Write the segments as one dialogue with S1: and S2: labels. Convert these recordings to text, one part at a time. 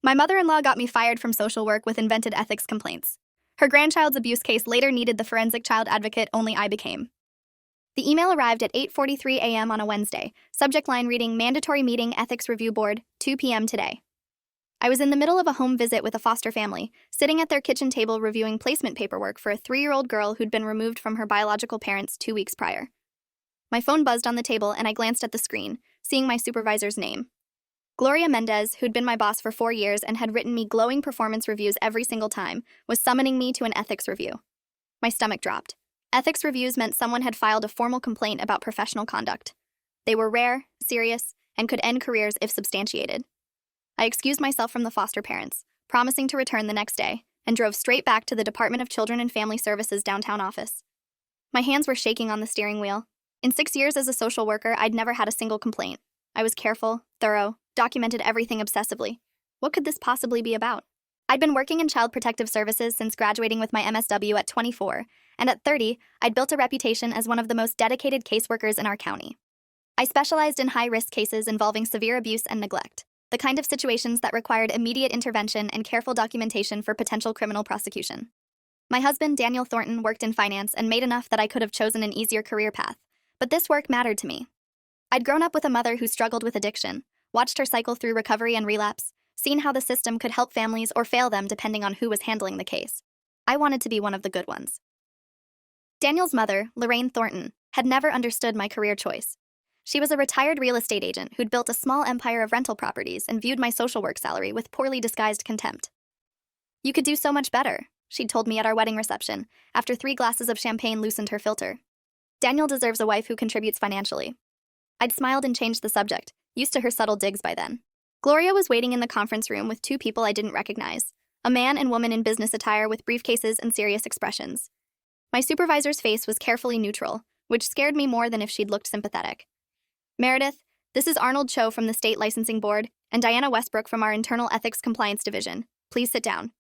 S1: My mother-in-law got me fired from social work with invented ethics complaints. Her grandchild's abuse case later needed the forensic child advocate only I became. The email arrived at 8:43 a.m. on a Wednesday, subject line reading Mandatory Meeting Ethics Review Board, 2 p.m. today. I was in the middle of a home visit with a foster family, sitting at their kitchen table reviewing placement paperwork for a 3-year-old girl who'd been removed from her biological parents 2 weeks prior. My phone buzzed on the table and I glanced at the screen, seeing my supervisor's name. Gloria Mendez, who'd been my boss for 4 years and had written me glowing performance reviews every single time, was summoning me to an ethics review. My stomach dropped. Ethics reviews meant someone had filed a formal complaint about professional conduct. They were rare, serious, and could end careers if substantiated. I excused myself from the foster parents, promising to return the next day, and drove straight back to the Department of Children and Family Services downtown office. My hands were shaking on the steering wheel. In 6 years as a social worker, I'd never had a single complaint. I was careful, thorough, documented everything obsessively. What could this possibly be about? I'd been working in child protective services since graduating with my MSW at 24, and at 30, I'd built a reputation as one of the most dedicated caseworkers in our county. I specialized in high-risk cases involving severe abuse and neglect, the kind of situations that required immediate intervention and careful documentation for potential criminal prosecution. My husband, Daniel Thornton, worked in finance and made enough that I could have chosen an easier career path, but this work mattered to me. I'd grown up with a mother who struggled with addiction, watched her cycle through recovery and relapse, seen how the system could help families or fail them depending on who was handling the case. I wanted to be one of the good ones. Daniel's mother, Lorraine Thornton, had never understood my career choice. She was a retired real estate agent who'd built a small empire of rental properties and viewed my social work salary with poorly disguised contempt. "You could do so much better," she'd told me at our wedding reception, after 3 glasses of champagne loosened her filter. "Daniel deserves a wife who contributes financially." I'd smiled and changed the subject, used to her subtle digs by then. Gloria was waiting in the conference room with 2 people I didn't recognize, a man and woman in business attire with briefcases and serious expressions. My supervisor's face was carefully neutral, which scared me more than if she'd looked sympathetic. "Meredith, this is Arnold Cho from the State Licensing Board, and Diana Westbrook from our Internal Ethics Compliance Division. Please sit down."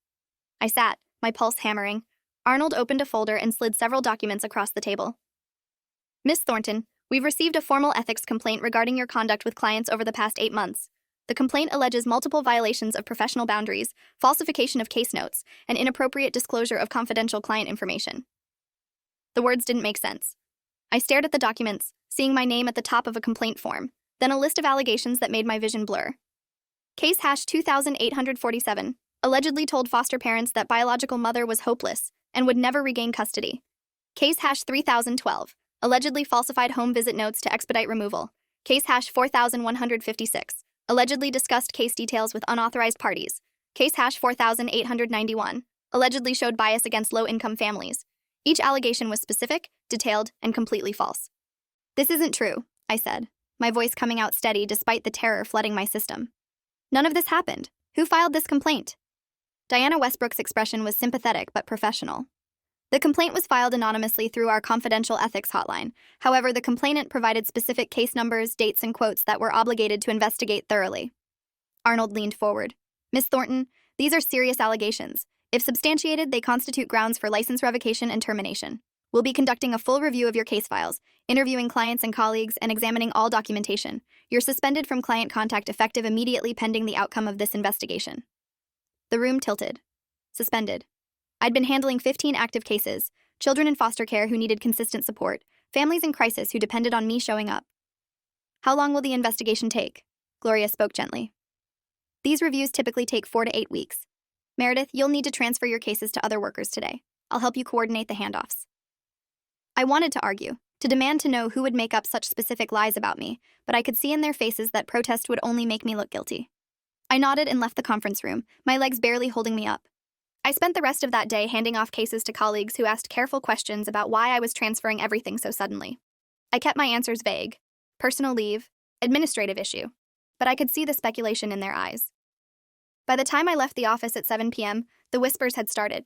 S1: I sat, my pulse hammering. Arnold opened a folder and slid several documents across the table. "Miss Thornton, we've received a formal ethics complaint regarding your conduct with clients over the past 8 months. The complaint alleges multiple violations of professional boundaries, falsification of case notes, and inappropriate disclosure of confidential client information." The words didn't make sense. I stared at the documents, seeing my name at the top of a complaint form, then a list of allegations that made my vision blur. Case hash 2847, allegedly told foster parents that biological mother was hopeless and would never regain custody. Case hash 3012, allegedly falsified home visit notes to expedite removal. Case hash 4156, allegedly discussed case details with unauthorized parties. Case hash 4891, allegedly showed bias against low-income families. Each allegation was specific, detailed, and completely false. "This isn't true," I said, my voice coming out steady despite the terror flooding my system. "None of this happened. Who filed this complaint?" Diana Westbrook's expression was sympathetic but professional. "The complaint was filed anonymously through our confidential ethics hotline. However, the complainant provided specific case numbers, dates, and quotes that we're obligated to investigate thoroughly." Arnold leaned forward. "Miss Thornton, these are serious allegations. If substantiated, they constitute grounds for license revocation and termination. We'll be conducting a full review of your case files, interviewing clients and colleagues, and examining all documentation. You're suspended from client contact effective immediately pending the outcome of this investigation." The room tilted. Suspended. I'd been handling 15 active cases, children in foster care who needed consistent support, families in crisis who depended on me showing up. "How long will the investigation take?" Gloria spoke gently. "These reviews typically take 4 to 8 weeks. Meredith, you'll need to transfer your cases to other workers today. I'll help you coordinate the handoffs." I wanted to argue, to demand to know who would make up such specific lies about me, but I could see in their faces that protest would only make me look guilty. I nodded and left the conference room, my legs barely holding me up. I spent the rest of that day handing off cases to colleagues who asked careful questions about why I was transferring everything so suddenly. I kept my answers vague. Personal leave, administrative issue. But I could see the speculation in their eyes. By the time I left the office at 7 p.m., the whispers had started.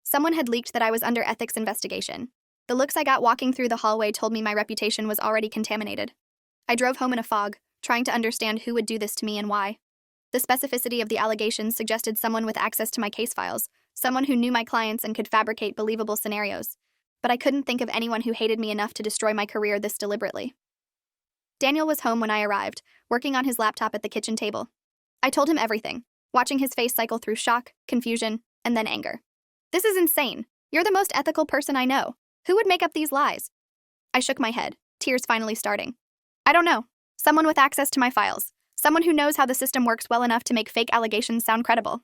S1: Someone had leaked that I was under ethics investigation. The looks I got walking through the hallway told me my reputation was already contaminated. I drove home in a fog, trying to understand who would do this to me and why. The specificity of the allegations suggested someone with access to my case files, someone who knew my clients and could fabricate believable scenarios. But I couldn't think of anyone who hated me enough to destroy my career this deliberately. Daniel was home when I arrived, working on his laptop at the kitchen table. I told him everything. watching his face cycle through shock, confusion, and then anger. This is insane. You're the most ethical person I know. Who would make up these lies? I shook my head, tears finally starting. I don't know. Someone with access to my files. Someone who knows how the system works well enough to make fake allegations sound credible.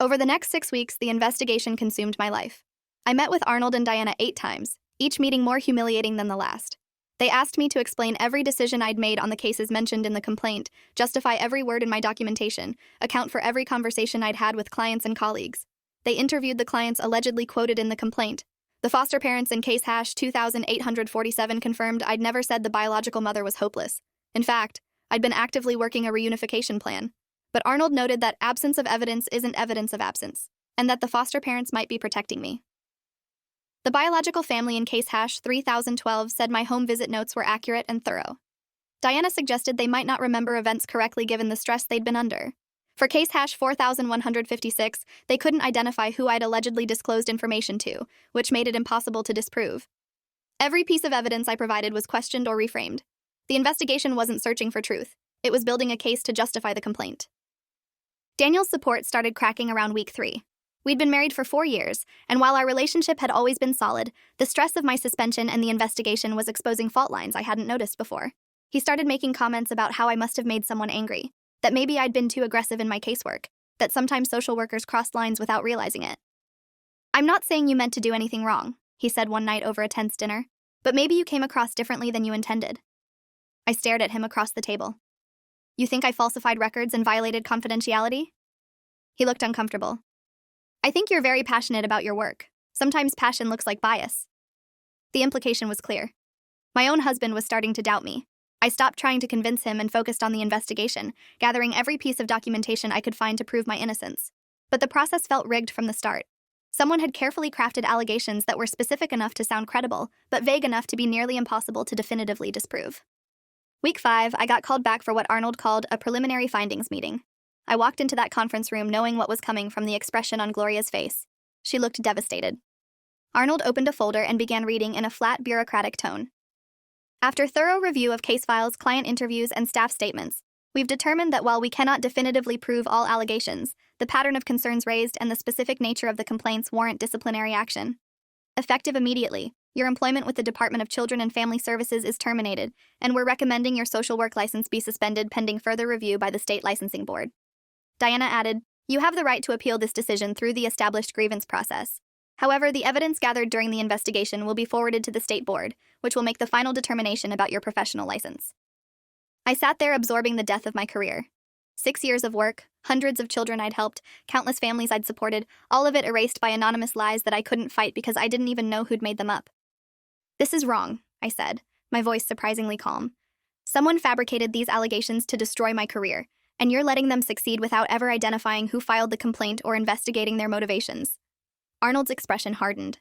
S1: Over the next 6 weeks, the investigation consumed my life. I met with Arnold and Diana 8 times, each meeting more humiliating than the last. They asked me to explain every decision I'd made on the cases mentioned in the complaint, justify every word in my documentation, account for every conversation I'd had with clients and colleagues. They interviewed the clients allegedly quoted in the complaint. The foster parents in case hash 2847 confirmed I'd never said the biological mother was hopeless. In fact, I'd been actively working a reunification plan. But Arnold noted that absence of evidence isn't evidence of absence, and that the foster parents might be protecting me. The biological family in case hash 3012 said my home visit notes were accurate and thorough. Diana suggested they might not remember events correctly given the stress they'd been under. For case hash 4156, they couldn't identify who I'd allegedly disclosed information to, which made it impossible to disprove. Every piece of evidence I provided was questioned or reframed. The investigation wasn't searching for truth. It was building a case to justify the complaint. Daniel's support started cracking around week 3. We'd been married for 4 years, and while our relationship had always been solid, the stress of my suspension and the investigation was exposing fault lines I hadn't noticed before. He started making comments about how I must have made someone angry, that maybe I'd been too aggressive in my casework, that sometimes social workers crossed lines without realizing it. I'm not saying you meant to do anything wrong, he said one night over a tense dinner, but maybe you came across differently than you intended. I stared at him across the table. You think I falsified records and violated confidentiality? He looked uncomfortable. I think you're very passionate about your work. Sometimes passion looks like bias. The implication was clear. My own husband was starting to doubt me. I stopped trying to convince him and focused on the investigation, gathering every piece of documentation I could find to prove my innocence. But the process felt rigged from the start. Someone had carefully crafted allegations that were specific enough to sound credible, but vague enough to be nearly impossible to definitively disprove. Week 5, I got called back for what Arnold called a preliminary findings meeting. I walked into that conference room knowing what was coming from the expression on Gloria's face. She looked devastated. Arnold opened a folder and began reading in a flat, bureaucratic tone. After thorough review of case files, client interviews, and staff statements, we've determined that while we cannot definitively prove all allegations, the pattern of concerns raised and the specific nature of the complaints warrant disciplinary action. Effective immediately, your employment with the Department of Children and Family Services is terminated, and we're recommending your social work license be suspended pending further review by the State Licensing Board. Diana added, You have the right to appeal this decision through the established grievance process. However, the evidence gathered during the investigation will be forwarded to the State Board, which will make the final determination about your professional license. I sat there absorbing the death of my career. 6 years of work, hundreds of children I'd helped, countless families I'd supported, all of it erased by anonymous lies that I couldn't fight because I didn't even know who'd made them up. This is wrong, I said, my voice surprisingly calm. Someone fabricated these allegations to destroy my career, and you're letting them succeed without ever identifying who filed the complaint or investigating their motivations. Arnold's expression hardened.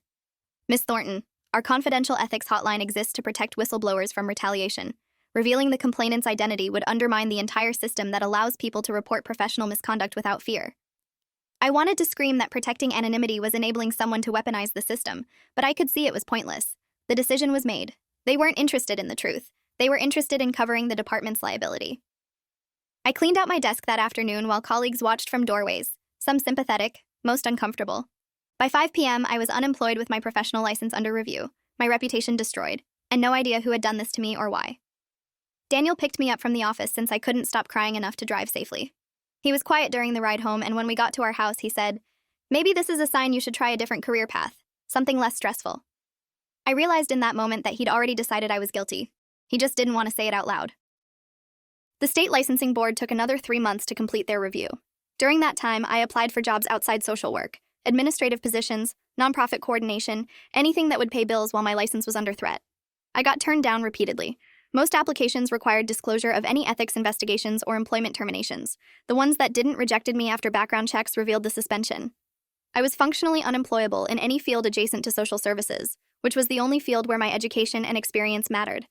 S1: Miss Thornton, our confidential ethics hotline exists to protect whistleblowers from retaliation. Revealing the complainant's identity would undermine the entire system that allows people to report professional misconduct without fear. I wanted to scream that protecting anonymity was enabling someone to weaponize the system, but I could see it was pointless. The decision was made. They weren't interested in the truth. They were interested in covering the department's liability. I cleaned out my desk that afternoon while colleagues watched from doorways, some sympathetic, most uncomfortable. By 5 p.m., I was unemployed with my professional license under review, my reputation destroyed, and no idea who had done this to me or why. Daniel picked me up from the office since I couldn't stop crying enough to drive safely. He was quiet during the ride home, and when we got to our house, he said, Maybe this is a sign you should try a different career path, something less stressful. I realized in that moment that he'd already decided I was guilty. He just didn't want to say it out loud. The State Licensing Board took another 3 months to complete their review. During that time, I applied for jobs outside social work, administrative positions, nonprofit coordination, anything that would pay bills while my license was under threat. I got turned down repeatedly. Most applications required disclosure of any ethics investigations or employment terminations. The ones that didn't rejected me after background checks revealed the suspension. I was functionally unemployable in any field adjacent to social services, which was the only field where my education and experience mattered.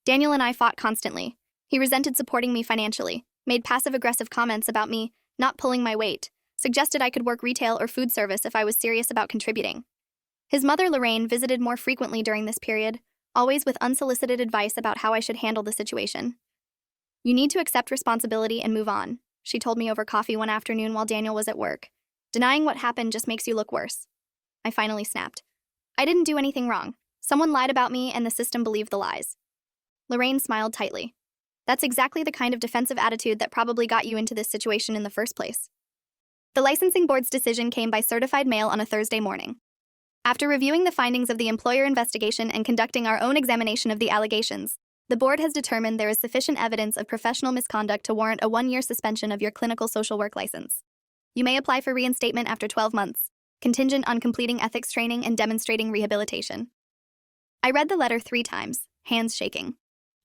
S1: Daniel and I fought constantly. He resented supporting me financially, made passive-aggressive comments about me not pulling my weight, suggested I could work retail or food service if I was serious about contributing. His mother, Lorraine, visited more frequently during this period, always with unsolicited advice about how I should handle the situation. You need to accept responsibility and move on, she told me over coffee one afternoon while Daniel was at work. Denying what happened just makes you look worse. I finally snapped. I didn't do anything wrong. Someone lied about me and the system believed the lies. Lorraine smiled tightly. That's exactly the kind of defensive attitude that probably got you into this situation in the first place. The licensing board's decision came by certified mail on a Thursday morning. After reviewing the findings of the employer investigation and conducting our own examination of the allegations, the board has determined there is sufficient evidence of professional misconduct to warrant a 1-year suspension of your clinical social work license. You may apply for reinstatement after 12 months, contingent on completing ethics training and demonstrating rehabilitation. I read the letter 3 times, hands shaking.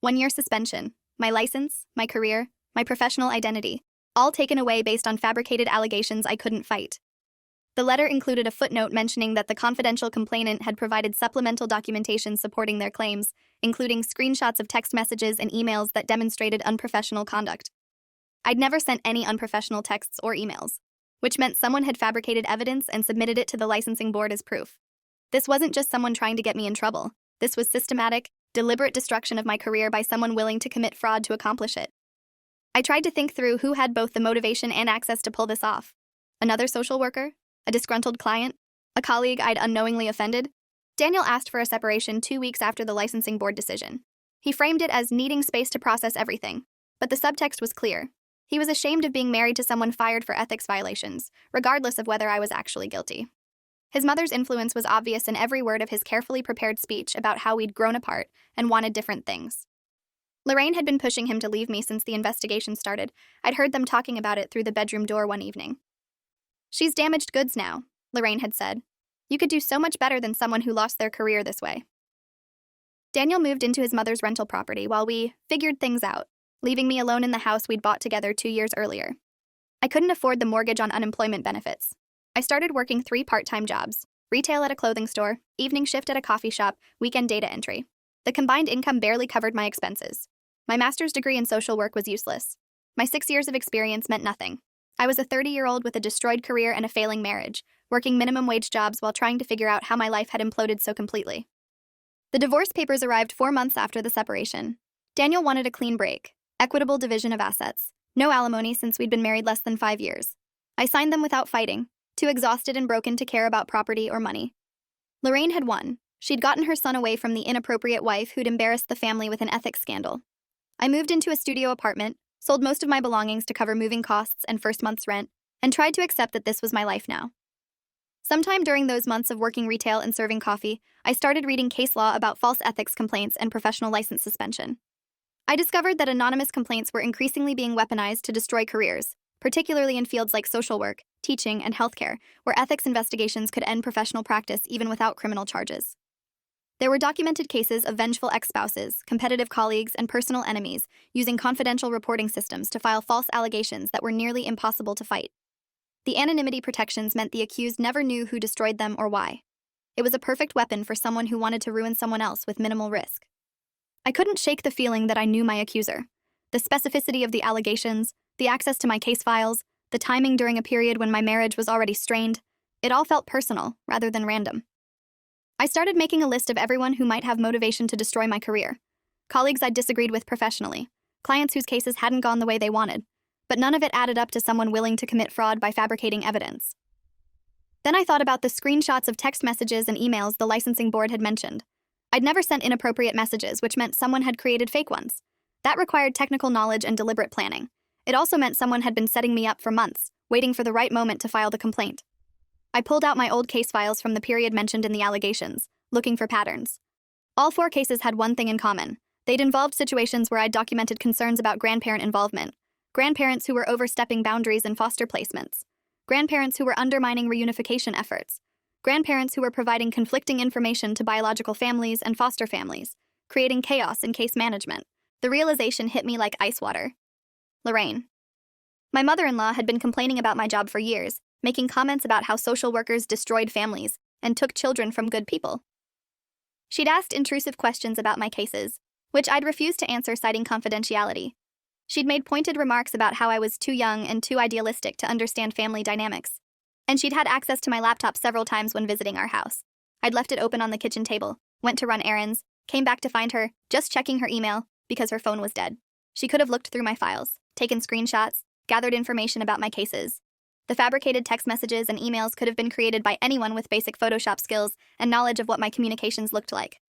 S1: 1-year suspension, my license, my career, my professional identity, all taken away based on fabricated allegations I couldn't fight. The letter included a footnote mentioning that the confidential complainant had provided supplemental documentation supporting their claims, including screenshots of text messages and emails that demonstrated unprofessional conduct. I'd never sent any unprofessional texts or emails, which meant someone had fabricated evidence and submitted it to the licensing board as proof. This wasn't just someone trying to get me in trouble. This was systematic, deliberate destruction of my career by someone willing to commit fraud to accomplish it. I tried to think through who had both the motivation and access to pull this off. Another social worker? A disgruntled client? A colleague I'd unknowingly offended? Daniel asked for a separation 2 weeks after the licensing board decision. He framed it as needing space to process everything, but the subtext was clear. He was ashamed of being married to someone fired for ethics violations, regardless of whether I was actually guilty. His mother's influence was obvious in every word of his carefully prepared speech about how we'd grown apart and wanted different things. Lorraine had been pushing him to leave me since the investigation started. I'd heard them talking about it through the bedroom door one evening. She's damaged goods now, Lorraine had said. You could do so much better than someone who lost their career this way. Daniel moved into his mother's rental property while we figured things out, leaving me alone in the house we'd bought together 2 years earlier. I couldn't afford the mortgage on unemployment benefits. I started working 3 part-time jobs, retail at a clothing store, evening shift at a coffee shop, weekend data entry. The combined income barely covered my expenses. My master's degree in social work was useless. My 6 years of experience meant nothing. I was a 30-year-old with a destroyed career and a failing marriage, working minimum wage jobs while trying to figure out how my life had imploded so completely. The divorce papers arrived 4 months after the separation. Daniel wanted a clean break, equitable division of assets, no alimony since we'd been married less than 5 years. I signed them without fighting, too exhausted and broken to care about property or money. Lorraine had won. She'd gotten her son away from the inappropriate wife who'd embarrassed the family with an ethics scandal. I moved into a studio apartment, sold most of my belongings to cover moving costs and first month's rent, and tried to accept that this was my life now. Sometime during those months of working retail and serving coffee, I started reading case law about false ethics complaints and professional license suspension. I discovered that anonymous complaints were increasingly being weaponized to destroy careers, particularly in fields like social work, teaching, and healthcare, where ethics investigations could end professional practice even without criminal charges. There were documented cases of vengeful ex-spouses, competitive colleagues, and personal enemies using confidential reporting systems to file false allegations that were nearly impossible to fight. The anonymity protections meant the accused never knew who destroyed them or why. It was a perfect weapon for someone who wanted to ruin someone else with minimal risk. I couldn't shake the feeling that I knew my accuser. The specificity of the allegations, the access to my case files, the timing during a period when my marriage was already strained, it all felt personal rather than random. I started making a list of everyone who might have motivation to destroy my career. Colleagues I'd disagreed with professionally, clients whose cases hadn't gone the way they wanted, but none of it added up to someone willing to commit fraud by fabricating evidence. Then I thought about the screenshots of text messages and emails the licensing board had mentioned. I'd never sent inappropriate messages, which meant someone had created fake ones. That required technical knowledge and deliberate planning. It also meant someone had been setting me up for months, waiting for the right moment to file the complaint. I pulled out my old case files from the period mentioned in the allegations, looking for patterns. All 4 cases had one thing in common. They'd involved situations where I'd documented concerns about grandparent involvement, grandparents who were overstepping boundaries in foster placements, grandparents who were undermining reunification efforts, grandparents who were providing conflicting information to biological families and foster families, creating chaos in case management. The realization hit me like ice water. Lorraine. My mother-in-law had been complaining about my job for years, making comments about how social workers destroyed families and took children from good people. She'd asked intrusive questions about my cases, which I'd refused to answer citing confidentiality. She'd made pointed remarks about how I was too young and too idealistic to understand family dynamics. And she'd had access to my laptop several times when visiting our house. I'd left it open on the kitchen table, went to run errands, came back to find her, just checking her email, because her phone was dead. She could have looked through my files, taken screenshots, gathered information about my cases. The fabricated text messages and emails could have been created by anyone with basic Photoshop skills and knowledge of what my communications looked like.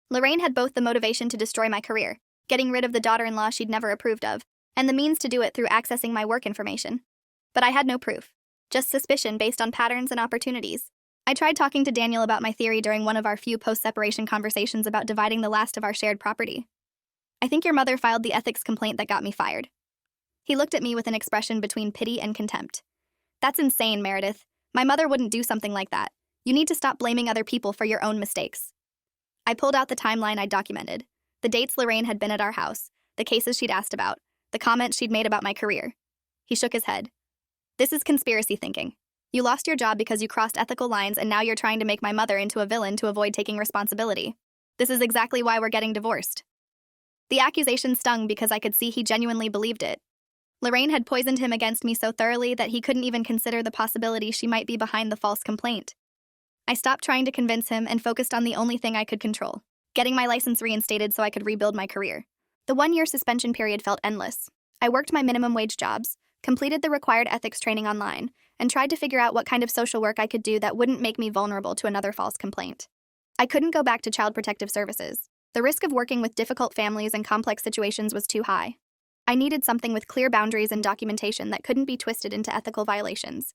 S1: Lorraine had both the motivation to destroy my career, getting rid of the daughter-in-law she'd never approved of, and the means to do it through accessing my work information. But I had no proof, just suspicion based on patterns and opportunities. I tried talking to Daniel about my theory during one of our few post-separation conversations about dividing the last of our shared property. "I think your mother filed the ethics complaint that got me fired." He looked at me with an expression between pity and contempt. "That's insane, Meredith. My mother wouldn't do something like that. You need to stop blaming other people for your own mistakes." I pulled out the timeline I'd documented, the dates Lorraine had been at our house, the cases she'd asked about, the comments she'd made about my career. He shook his head. "This is conspiracy thinking. You lost your job because you crossed ethical lines, and now you're trying to make my mother into a villain to avoid taking responsibility. This is exactly why we're getting divorced." The accusation stung because I could see he genuinely believed it. Lorraine had poisoned him against me so thoroughly that he couldn't even consider the possibility she might be behind the false complaint. I stopped trying to convince him and focused on the only thing I could control, getting my license reinstated so I could rebuild my career. The 1-year suspension period felt endless. I worked my minimum wage jobs, completed the required ethics training online, and tried to figure out what kind of social work I could do that wouldn't make me vulnerable to another false complaint. I couldn't go back to Child Protective Services. The risk of working with difficult families and complex situations was too high. I needed something with clear boundaries and documentation that couldn't be twisted into ethical violations.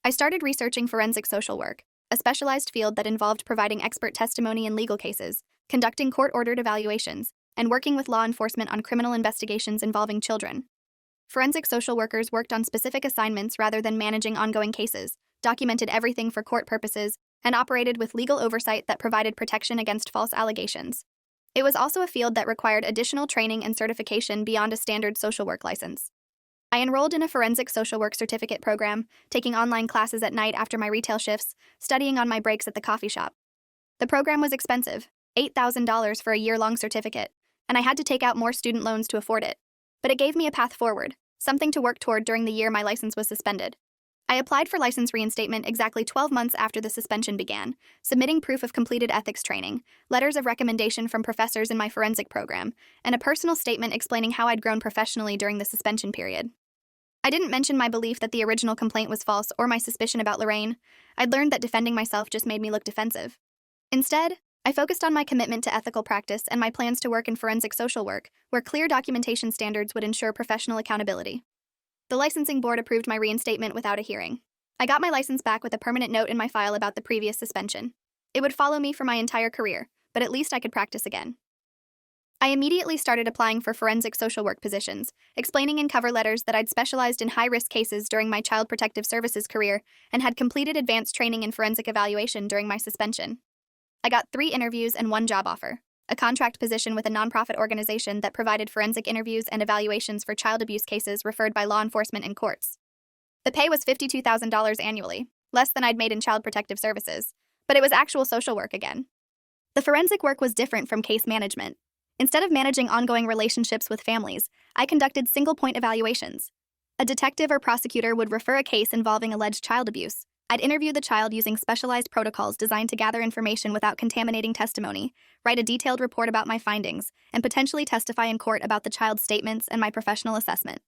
S1: I started researching forensic social work, a specialized field that involved providing expert testimony in legal cases, conducting court-ordered evaluations, and working with law enforcement on criminal investigations involving children. Forensic social workers worked on specific assignments rather than managing ongoing cases, documented everything for court purposes, and operated with legal oversight that provided protection against false allegations. It was also a field that required additional training and certification beyond a standard social work license. I enrolled in a forensic social work certificate program, taking online classes at night after my retail shifts, studying on my breaks at the coffee shop. The program was expensive, $8,000 for a year-long certificate, and I had to take out more student loans to afford it. But it gave me a path forward, something to work toward during the year my license was suspended. I applied for license reinstatement exactly 12 months after the suspension began, submitting proof of completed ethics training, letters of recommendation from professors in my forensic program, and a personal statement explaining how I'd grown professionally during the suspension period. I didn't mention my belief that the original complaint was false or my suspicion about Lorraine. I'd learned that defending myself just made me look defensive. Instead, I focused on my commitment to ethical practice and my plans to work in forensic social work, where clear documentation standards would ensure professional accountability. The licensing board approved my reinstatement without a hearing. I got my license back with a permanent note in my file about the previous suspension. It would follow me for my entire career, but at least I could practice again. I immediately started applying for forensic social work positions, explaining in cover letters that I'd specialized in high-risk cases during my Child Protective Services career and had completed advanced training in forensic evaluation during my suspension. I got 3 interviews and 1 job offer, a contract position with a nonprofit organization that provided forensic interviews and evaluations for child abuse cases referred by law enforcement and courts. The pay was $52,000 annually, less than I'd made in Child Protective Services, but it was actual social work again. The forensic work was different from case management. Instead of managing ongoing relationships with families, I conducted single-point evaluations. A detective or prosecutor would refer a case involving alleged child abuse. I'd interview the child using specialized protocols designed to gather information without contaminating testimony, write a detailed report about my findings, and potentially testify in court about the child's statements and my professional assessment.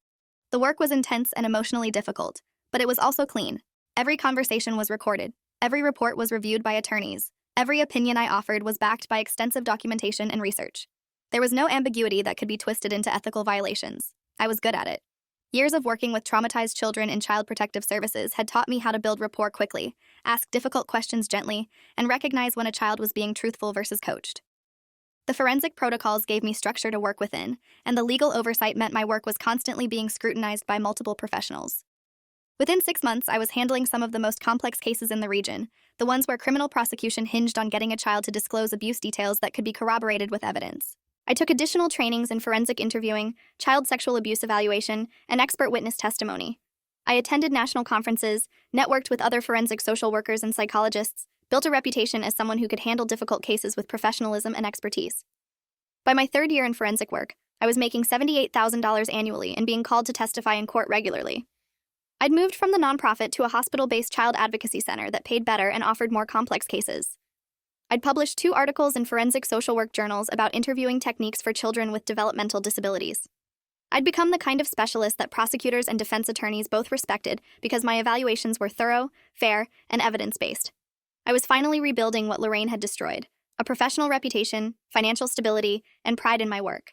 S1: The work was intense and emotionally difficult, but it was also clean. Every conversation was recorded. Every report was reviewed by attorneys. Every opinion I offered was backed by extensive documentation and research. There was no ambiguity that could be twisted into ethical violations. I was good at it. Years of working with traumatized children in Child Protective Services had taught me how to build rapport quickly, ask difficult questions gently, and recognize when a child was being truthful versus coached. The forensic protocols gave me structure to work within, and the legal oversight meant my work was constantly being scrutinized by multiple professionals. Within 6 months, I was handling some of the most complex cases in the region, the ones where criminal prosecution hinged on getting a child to disclose abuse details that could be corroborated with evidence. I took additional trainings in forensic interviewing, child sexual abuse evaluation, and expert witness testimony. I attended national conferences, networked with other forensic social workers and psychologists, built a reputation as someone who could handle difficult cases with professionalism and expertise. By my 3rd year in forensic work, I was making $78,000 annually and being called to testify in court regularly. I'd moved from the nonprofit to a hospital-based child advocacy center that paid better and offered more complex cases. I'd published 2 articles in forensic social work journals about interviewing techniques for children with developmental disabilities. I'd become the kind of specialist that prosecutors and defense attorneys both respected because my evaluations were thorough, fair, and evidence-based. I was finally rebuilding what Lorraine had destroyed: a professional reputation, financial stability, and pride in my work.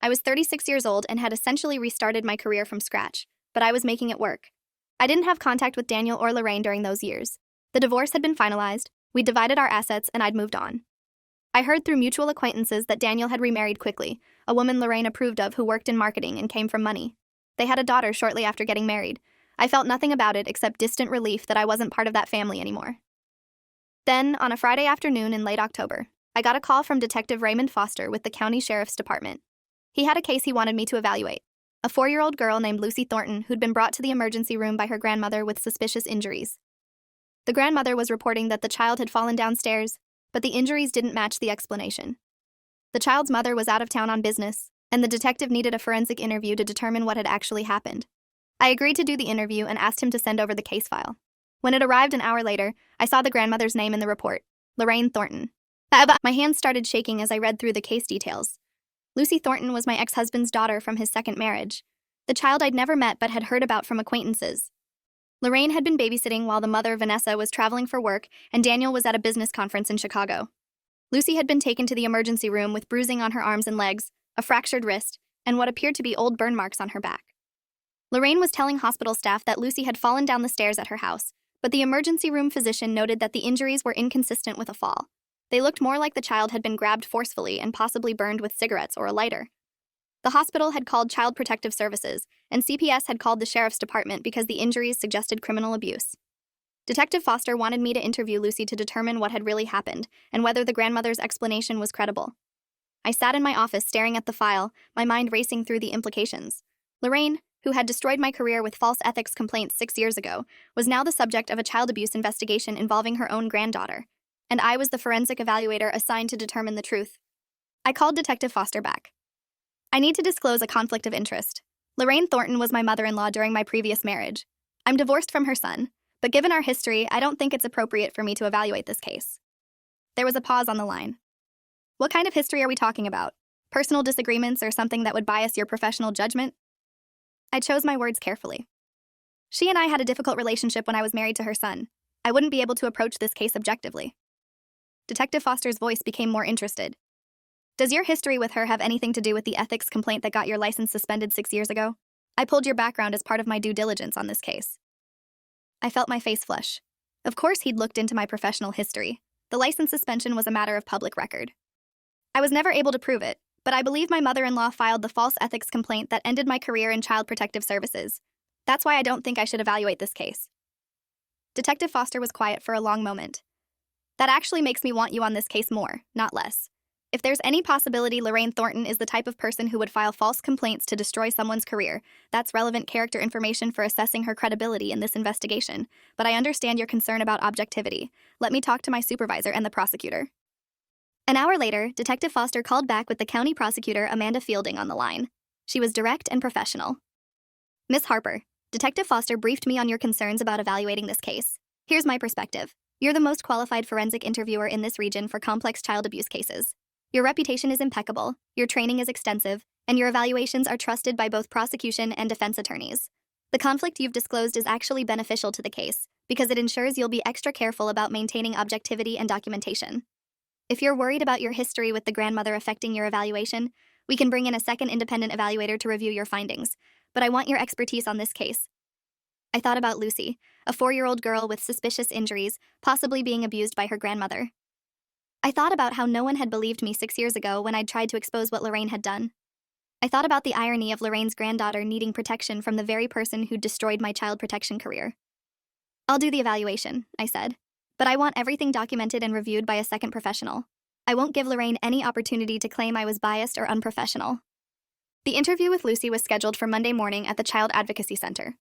S1: I was 36 years old and had essentially restarted my career from scratch, but I was making it work. I didn't have contact with Daniel or Lorraine during those years. The divorce had been finalized, we'd divided our assets, and I'd moved on. I heard through mutual acquaintances that Daniel had remarried quickly, a woman Lorraine approved of who worked in marketing and came from money. They had a daughter shortly after getting married. I felt nothing about it except distant relief that I wasn't part of that family anymore. Then, on a Friday afternoon in late October, I got a call from Detective Raymond Foster with the County Sheriff's Department. He had a case he wanted me to evaluate: a 4-year-old girl named Lucy Thornton who'd been brought to the emergency room by her grandmother with suspicious injuries. The grandmother was reporting that the child had fallen downstairs, but the injuries didn't match the explanation. The child's mother was out of town on business, and the detective needed a forensic interview to determine what had actually happened. I agreed to do the interview and asked him to send over the case file. When it arrived an hour later, I saw the grandmother's name in the report: Lorraine Thornton. My hands started shaking as I read through the case details. Lucy Thornton was my ex-husband's daughter from his second marriage, the child I'd never met but had heard about from acquaintances. Lorraine had been babysitting while the mother, Vanessa, was traveling for work, and Daniel was at a business conference in Chicago. Lucy had been taken to the emergency room with bruising on her arms and legs, a fractured wrist, and what appeared to be old burn marks on her back. Lorraine was telling hospital staff that Lucy had fallen down the stairs at her house, but the emergency room physician noted that the injuries were inconsistent with a fall. They looked more like the child had been grabbed forcefully and possibly burned with cigarettes or a lighter. The hospital had called Child Protective Services, and CPS had called the Sheriff's Department because the injuries suggested criminal abuse. Detective Foster wanted me to interview Lucy to determine what had really happened and whether the grandmother's explanation was credible. I sat in my office staring at the file, my mind racing through the implications. Lorraine, who had destroyed my career with false ethics complaints 6 years ago, was now the subject of a child abuse investigation involving her own granddaughter, and I was the forensic evaluator assigned to determine the truth. I called Detective Foster back. I need to disclose a conflict of interest. Lorraine Thornton was my mother-in-law during my previous marriage. I'm divorced from her son, but given our history, I don't think it's appropriate for me to evaluate this case. There was a pause on the line. What kind of history are we talking about? Personal disagreements or something that would bias your professional judgment? I chose my words carefully. She and I had a difficult relationship when I was married to her son. I wouldn't be able to approach this case objectively. Detective Foster's voice became more interested. Does your history with her have anything to do with the ethics complaint that got your license suspended 6 years ago? I pulled your background as part of my due diligence on this case. I felt my face flush. Of course he'd looked into my professional history. The license suspension was a matter of public record. I was never able to prove it, but I believe my mother-in-law filed the false ethics complaint that ended my career in Child Protective Services. That's why I don't think I should evaluate this case. Detective Foster was quiet for a long moment. That actually makes me want you on this case more, not less. If there's any possibility Lorraine Thornton is the type of person who would file false complaints to destroy someone's career, that's relevant character information for assessing her credibility in this investigation. But I understand your concern about objectivity. Let me talk to my supervisor and the prosecutor. An hour later, Detective Foster called back with the county prosecutor, Amanda Fielding, on the line. She was direct and professional. Miss Harper, Detective Foster briefed me on your concerns about evaluating this case. Here's my perspective. You're the most qualified forensic interviewer in this region for complex child abuse cases. Your reputation is impeccable, your training is extensive, and your evaluations are trusted by both prosecution and defense attorneys. The conflict you've disclosed is actually beneficial to the case because it ensures you'll be extra careful about maintaining objectivity and documentation. If you're worried about your history with the grandmother affecting your evaluation, we can bring in a second independent evaluator to review your findings, but I want your expertise on this case. I thought about Lucy, a 4-year-old girl with suspicious injuries, possibly being abused by her grandmother. I thought about how no one had believed me 6 years ago when I'd tried to expose what Lorraine had done. I thought about the irony of Lorraine's granddaughter needing protection from the very person who destroyed my child protection career. I'll do the evaluation, I said, but I want everything documented and reviewed by a second professional. I won't give Lorraine any opportunity to claim I was biased or unprofessional. The interview with Lucy was scheduled for Monday morning at the Child Advocacy Center.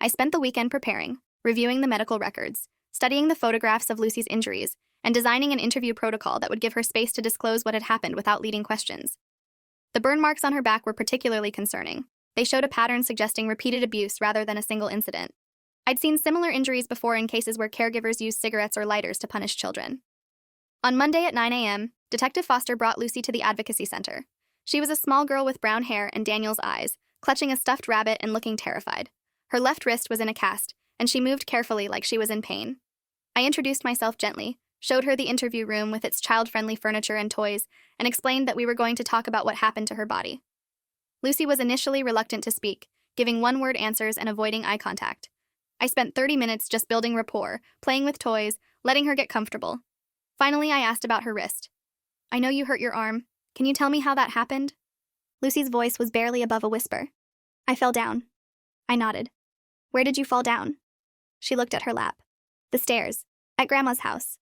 S1: I spent the weekend preparing, reviewing the medical records, studying the photographs of Lucy's injuries, and designing an interview protocol that would give her space to disclose what had happened without leading questions. The burn marks on her back were particularly concerning. They showed a pattern suggesting repeated abuse rather than a single incident. I'd seen similar injuries before in cases where caregivers used cigarettes or lighters to punish children. On Monday at 9 a.m., Detective Foster brought Lucy to the Advocacy Center. She was a small girl with brown hair and Daniel's eyes, clutching a stuffed rabbit and looking terrified. Her left wrist was in a cast, and she moved carefully like she was in pain. I introduced myself gently, showed her the interview room with its child-friendly furniture and toys, and explained that we were going to talk about what happened to her body. Lucy was initially reluctant to speak, giving one-word answers and avoiding eye contact. I spent 30 minutes just building rapport, playing with toys, letting her get comfortable. Finally, I asked about her wrist. "I know you hurt your arm. Can you tell me how that happened?" Lucy's voice was barely above a whisper. "I fell down." I nodded. "Where did you fall down?" She looked at her lap. "The stairs. At Grandma's house."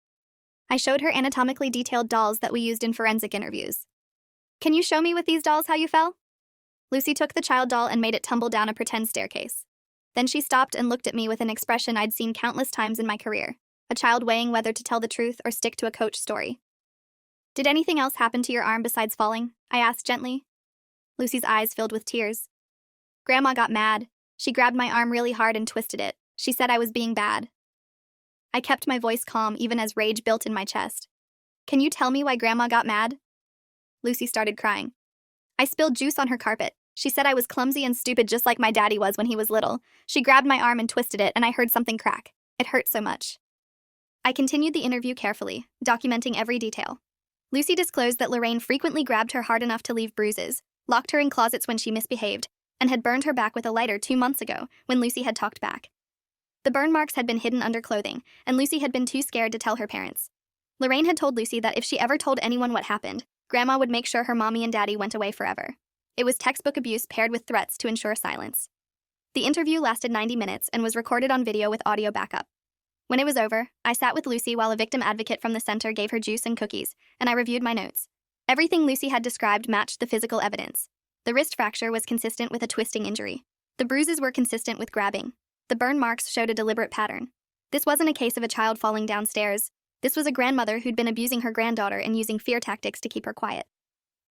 S1: I showed her anatomically detailed dolls that we used in forensic interviews. "Can you show me with these dolls how you fell?" Lucy took the child doll and made it tumble down a pretend staircase. Then she stopped and looked at me with an expression I'd seen countless times in my career, a child weighing whether to tell the truth or stick to a coach story. "Did anything else happen to your arm besides falling?" I asked gently. Lucy's eyes filled with tears. "Grandma got mad. She grabbed my arm really hard and twisted it. She said I was being bad." I kept my voice calm even as rage built in my chest. "Can you tell me why Grandma got mad?" Lucy started crying. "I spilled juice on her carpet. She said I was clumsy and stupid just like my daddy was when he was little. She grabbed my arm and twisted it, and I heard something crack. It hurt so much." I continued the interview carefully, documenting every detail. Lucy disclosed that Lorraine frequently grabbed her hard enough to leave bruises, locked her in closets when she misbehaved, and had burned her back with a lighter 2 months ago when Lucy had talked back. The burn marks had been hidden under clothing, and Lucy had been too scared to tell her parents. Lorraine had told Lucy that if she ever told anyone what happened, Grandma would make sure her mommy and daddy went away forever. It was textbook abuse paired with threats to ensure silence. The interview lasted 90 minutes and was recorded on video with audio backup. When it was over, I sat with Lucy while a victim advocate from the center gave her juice and cookies, and I reviewed my notes. Everything Lucy had described matched the physical evidence. The wrist fracture was consistent with a twisting injury. The bruises were consistent with grabbing. The burn marks showed a deliberate pattern. This wasn't a case of a child falling downstairs. This was a grandmother who'd been abusing her granddaughter and using fear tactics to keep her quiet.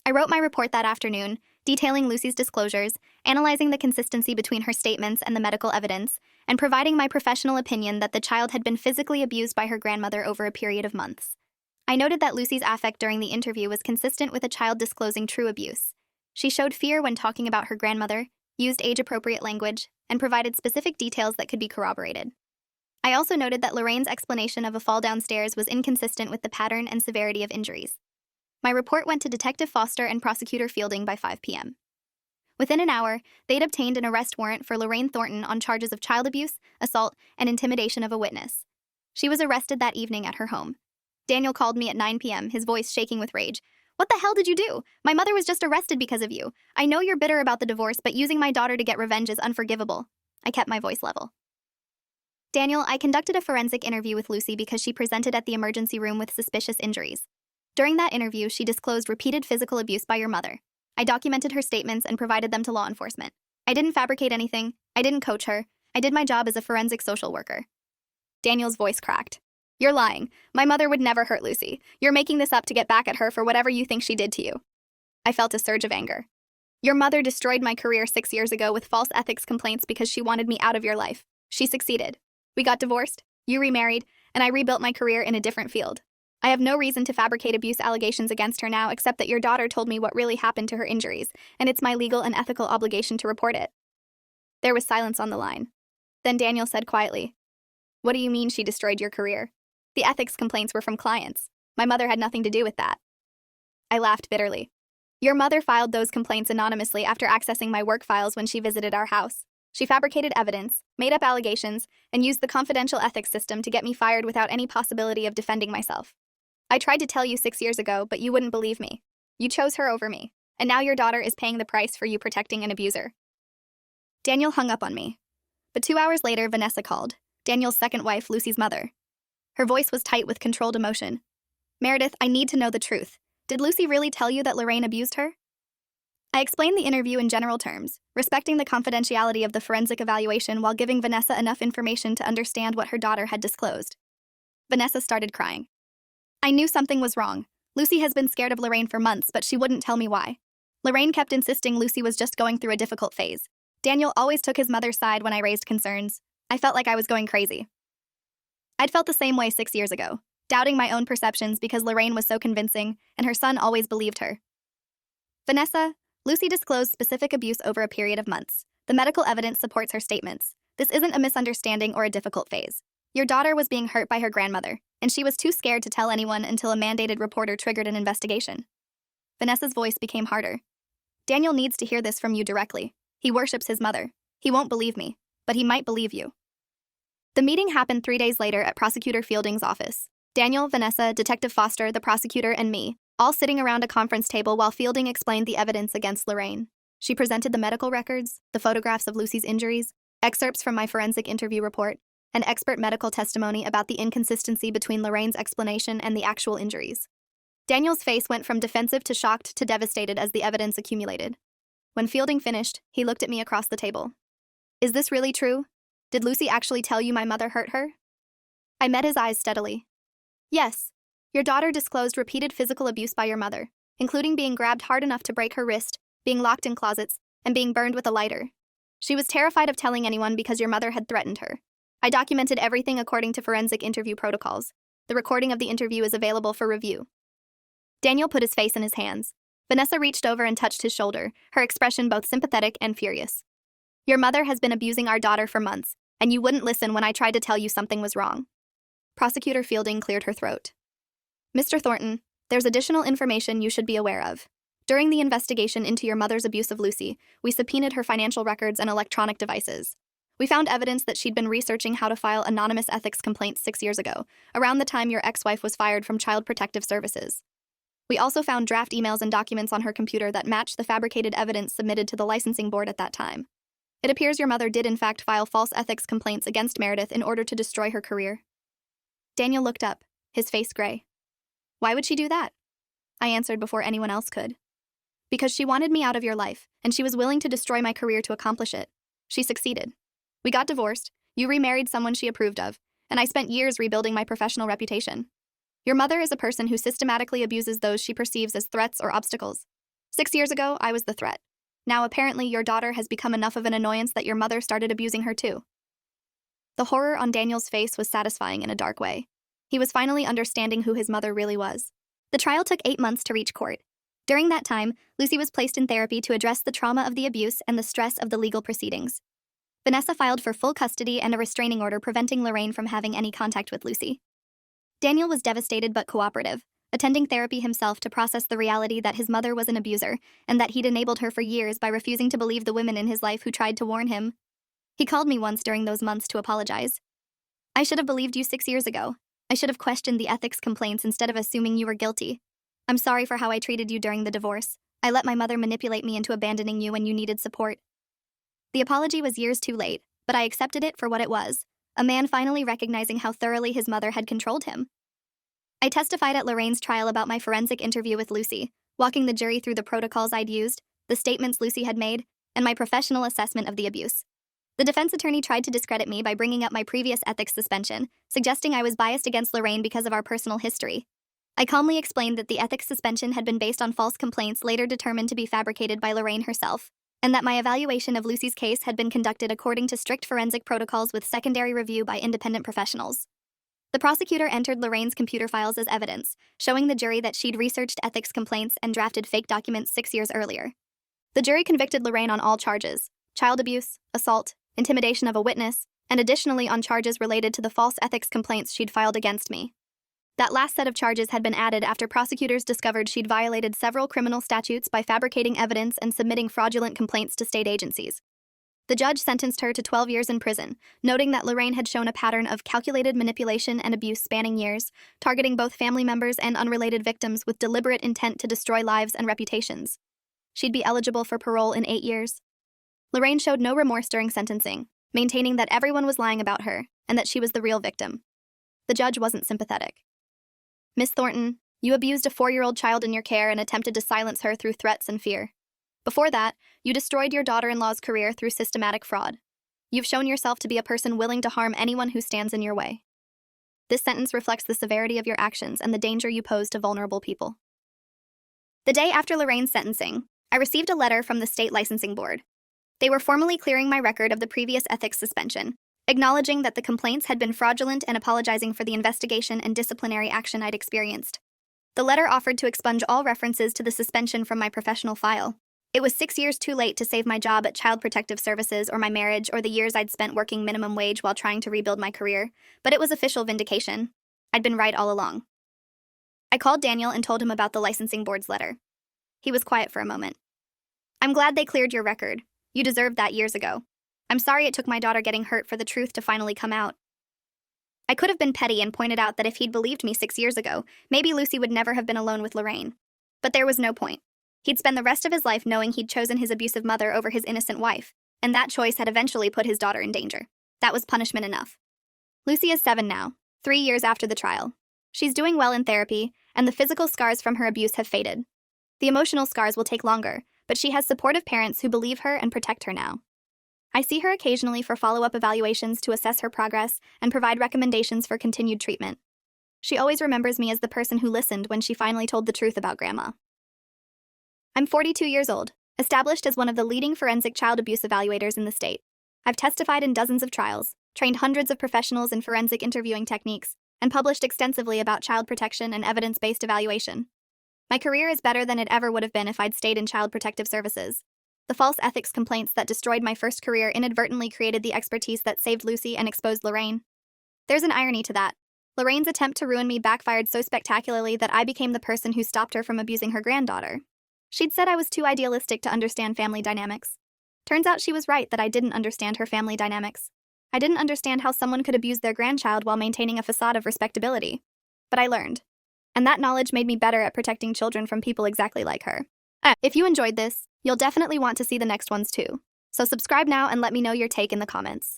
S1: I wrote my report that afternoon, detailing Lucy's disclosures, analyzing the consistency between her statements and the medical evidence, and providing my professional opinion that the child had been physically abused by her grandmother over a period of months. I noted that Lucy's affect during the interview was consistent with a child disclosing true abuse. She showed fear when talking about her grandmother, used age-appropriate language, and provided specific details that could be corroborated. I also noted that Lorraine's explanation of a fall downstairs was inconsistent with the pattern and severity of injuries. My report went to Detective Foster and Prosecutor Fielding by 5 p.m. Within an hour, they'd obtained an arrest warrant for Lorraine Thornton on charges of child abuse, assault, and intimidation of a witness. She was arrested that evening at her home. Daniel called me at 9 p.m., his voice shaking with rage. "What the hell did you do? My mother was just arrested because of you. I know you're bitter about the divorce, but using my daughter to get revenge is unforgivable." I kept my voice level. "Daniel, I conducted a forensic interview with Lucy because she presented at the emergency room with suspicious injuries. During that interview, she disclosed repeated physical abuse by your mother. I documented her statements and provided them to law enforcement. I didn't fabricate anything. I didn't coach her. I did my job as a forensic social worker." Daniel's voice cracked. "You're lying. My mother would never hurt Lucy. You're making this up to get back at her for whatever you think she did to you." I felt a surge of anger. "Your mother destroyed my career 6 years ago with false ethics complaints because she wanted me out of your life. She succeeded. We got divorced, you remarried, and I rebuilt my career in a different field. I have no reason to fabricate abuse allegations against her now except that your daughter told me what really happened to her injuries, and it's my legal and ethical obligation to report it." There was silence on the line. Then Daniel said quietly, "What do you mean she destroyed your career? The ethics complaints were from clients. My mother had nothing to do with that." I laughed bitterly. "Your mother filed those complaints anonymously after accessing my work files when she visited our house. She fabricated evidence, made up allegations, and used the confidential ethics system to get me fired without any possibility of defending myself. I tried to tell you 6 years ago, but you wouldn't believe me. You chose her over me, and now your daughter is paying the price for you protecting an abuser." Daniel hung up on me. But 2 hours later, Vanessa called, Daniel's second wife, Lucy's mother. Her voice was tight with controlled emotion. "Meredith, I need to know the truth. Did Lucy really tell you that Lorraine abused her?" I explained the interview in general terms, respecting the confidentiality of the forensic evaluation while giving Vanessa enough information to understand what her daughter had disclosed. Vanessa started crying. "I knew something was wrong. Lucy has been scared of Lorraine for months, but she wouldn't tell me why. Lorraine kept insisting Lucy was just going through a difficult phase. Daniel always took his mother's side when I raised concerns. I felt like I was going crazy. I'd felt the same way 6 years ago, doubting my own perceptions because Lorraine was so convincing, and her son always believed her." "Vanessa, Lucy disclosed specific abuse over a period of months. The medical evidence supports her statements. This isn't a misunderstanding or a difficult phase. Your daughter was being hurt by her grandmother, and she was too scared to tell anyone until a mandated reporter triggered an investigation. Vanessa's voice became harder. Daniel needs to hear this from you directly. He worships his mother. He won't believe me, but he might believe you. The meeting happened 3 days later at Prosecutor Fielding's office. Daniel, Vanessa, Detective Foster, the prosecutor, and me, all sitting around a conference table while Fielding explained the evidence against Lorraine. She presented the medical records, the photographs of Lucy's injuries, excerpts from my forensic interview report, and expert medical testimony about the inconsistency between Lorraine's explanation and the actual injuries. Daniel's face went from defensive to shocked to devastated as the evidence accumulated. When Fielding finished, he looked at me across the table. Is this really true? Did Lucy actually tell you my mother hurt her? I met his eyes steadily. Yes. Your daughter disclosed repeated physical abuse by your mother, including being grabbed hard enough to break her wrist, being locked in closets, and being burned with a lighter. She was terrified of telling anyone because your mother had threatened her. I documented everything according to forensic interview protocols. The recording of the interview is available for review. Daniel put his face in his hands. Vanessa reached over and touched his shoulder, her expression both sympathetic and furious. Your mother has been abusing our daughter for months, and you wouldn't listen when I tried to tell you something was wrong. Prosecutor Fielding cleared her throat. Mr. Thornton, there's additional information you should be aware of. During the investigation into your mother's abuse of Lucy, we subpoenaed her financial records and electronic devices. We found evidence that she'd been researching how to file anonymous ethics complaints 6 years ago, around the time your ex-wife was fired from Child Protective Services. We also found draft emails and documents on her computer that matched the fabricated evidence submitted to the licensing board at that time. It appears your mother did in fact file false ethics complaints against Meredith in order to destroy her career. Daniel looked up, his face gray. Why would she do that? I answered before anyone else could. Because she wanted me out of your life, and she was willing to destroy my career to accomplish it. She succeeded. We got divorced, you remarried someone she approved of, and I spent years rebuilding my professional reputation. Your mother is a person who systematically abuses those she perceives as threats or obstacles. 6 years ago, I was the threat. Now apparently your daughter has become enough of an annoyance that your mother started abusing her too. The horror on Daniel's face was satisfying in a dark way. He was finally understanding who his mother really was. The trial took 8 months to reach court. During that time, Lucy was placed in therapy to address the trauma of the abuse and the stress of the legal proceedings. Vanessa filed for full custody and a restraining order preventing Lorraine from having any contact with Lucy. Daniel was devastated but cooperative, attending therapy himself to process the reality that his mother was an abuser and that he'd enabled her for years by refusing to believe the women in his life who tried to warn him. He called me once during those months to apologize. I should have believed you 6 years ago. I should have questioned the ethics complaints instead of assuming you were guilty. I'm sorry for how I treated you during the divorce. I let my mother manipulate me into abandoning you when you needed support. The apology was years too late, but I accepted it for what it was, a man finally recognizing how thoroughly his mother had controlled him. I testified at Lorraine's trial about my forensic interview with Lucy, walking the jury through the protocols I'd used, the statements Lucy had made, and my professional assessment of the abuse. The defense attorney tried to discredit me by bringing up my previous ethics suspension, suggesting I was biased against Lorraine because of our personal history. I calmly explained that the ethics suspension had been based on false complaints later determined to be fabricated by Lorraine herself, and that my evaluation of Lucy's case had been conducted according to strict forensic protocols with secondary review by independent professionals. The prosecutor entered Lorraine's computer files as evidence, showing the jury that she'd researched ethics complaints and drafted fake documents 6 years earlier. The jury convicted Lorraine on all charges: child abuse, assault, intimidation of a witness, and additionally on charges related to the false ethics complaints she'd filed against me. That last set of charges had been added after prosecutors discovered she'd violated several criminal statutes by fabricating evidence and submitting fraudulent complaints to state agencies. The judge sentenced her to 12 years in prison, noting that Lorraine had shown a pattern of calculated manipulation and abuse spanning years, targeting both family members and unrelated victims with deliberate intent to destroy lives and reputations. She'd be eligible for parole in 8 years. Lorraine showed no remorse during sentencing, maintaining that everyone was lying about her and that she was the real victim. The judge wasn't sympathetic. Miss Thornton, you abused a 4-year-old child in your care and attempted to silence her through threats and fear. Before that, you destroyed your daughter-in-law's career through systematic fraud. You've shown yourself to be a person willing to harm anyone who stands in your way. This sentence reflects the severity of your actions and the danger you pose to vulnerable people. The day after Lorraine's sentencing, I received a letter from the state licensing board. They were formally clearing my record of the previous ethics suspension, acknowledging that the complaints had been fraudulent and apologizing for the investigation and disciplinary action I'd experienced. The letter offered to expunge all references to the suspension from my professional file. It was 6 years too late to save my job at Child Protective Services or my marriage or the years I'd spent working minimum wage while trying to rebuild my career, but it was official vindication. I'd been right all along. I called Daniel and told him about the licensing board's letter. He was quiet for a moment. I'm glad they cleared your record. You deserved that years ago. I'm sorry it took my daughter getting hurt for the truth to finally come out. I could have been petty and pointed out that if he'd believed me 6 years ago, maybe Lucy would never have been alone with Lorraine. But there was no point. He'd spend the rest of his life knowing he'd chosen his abusive mother over his innocent wife, and that choice had eventually put his daughter in danger. That was punishment enough. Lucy is 7 now, 3 years after the trial. She's doing well in therapy, and the physical scars from her abuse have faded. The emotional scars will take longer, but she has supportive parents who believe her and protect her now. I see her occasionally for follow-up evaluations to assess her progress and provide recommendations for continued treatment. She always remembers me as the person who listened when she finally told the truth about Grandma. I'm 42 years old, established as one of the leading forensic child abuse evaluators in the state. I've testified in dozens of trials, trained hundreds of professionals in forensic interviewing techniques, and published extensively about child protection and evidence-based evaluation. My career is better than it ever would have been if I'd stayed in Child Protective Services. The false ethics complaints that destroyed my first career inadvertently created the expertise that saved Lucy and exposed Lorraine. There's an irony to that. Lorraine's attempt to ruin me backfired so spectacularly that I became the person who stopped her from abusing her granddaughter. She'd said I was too idealistic to understand family dynamics. Turns out she was right that I didn't understand her family dynamics. I didn't understand how someone could abuse their grandchild while maintaining a facade of respectability. But I learned. And that knowledge made me better at protecting children from people exactly like her. If you enjoyed this, you'll definitely want to see the next ones too. So subscribe now and let me know your take in the comments.